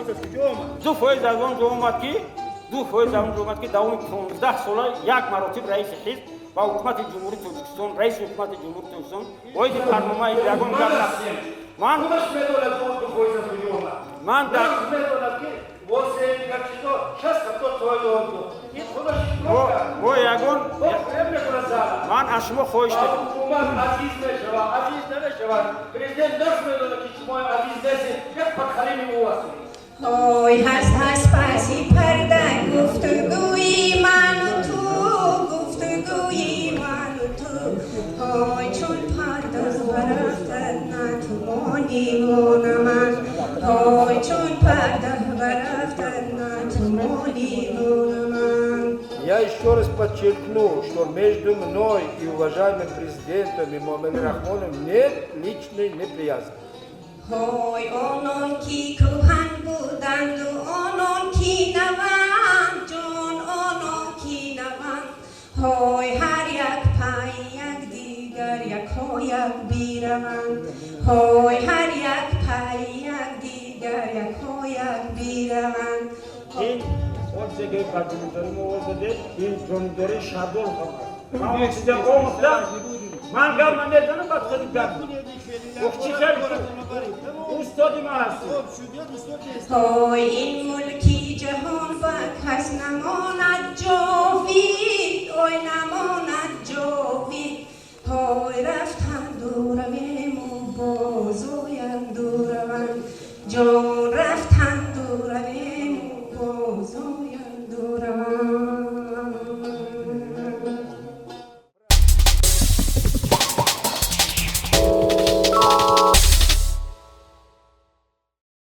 فایز از کجا آمد؟ دو فایز از آنجا آمد که دوام 15 ساله یک مراتب رئیس حزب و حکومت جمهوری تاجیکستان رئیس حکومت جمهوری تاجیکستان باید برنامه یگان گپ نقدیم. من میدونم دو فایز از کجا آمد. من در میدونم که واسه یک چیزا 60 تا توی داد. این خودش با یگان میکنه زن. من از شما خواهش میکنم حکومت عزیز میشود، عزیز نمیشود. پرزیدنت نفس میدونه که شما عزیز نیستید. یک پتخلیم او هستید. های هست پسی پرده گفتگوی من و تو گفتگوی من و تو های چون پرده برفتن نه تو مانی من های چون پرده برفتن نه تو мани man. Я еще раз подчеркну, что между мной и уважаемым президентом Эмомали Рахмоновым нет личной неприязни. های آنان کی کهن بودند و آنان کی نوند جان آنان کی نوند های هر یک پای یک دیگر یک ها یک بیروند های هر یک پای یک دیگر یک ها یک بیروند. این اون که پادیمتاری موازده این جمهوری شادول خواهد من چیزی گفتم من گفتم ندانم بعد خیلی گفتم چی خیلی استادی من هستم. های این ملکی جهان و کس نماند جاوید اوی نماند جاوید های رفتند و رویم و بازویند و روند جان رفتند و رویم و بازویند و روند.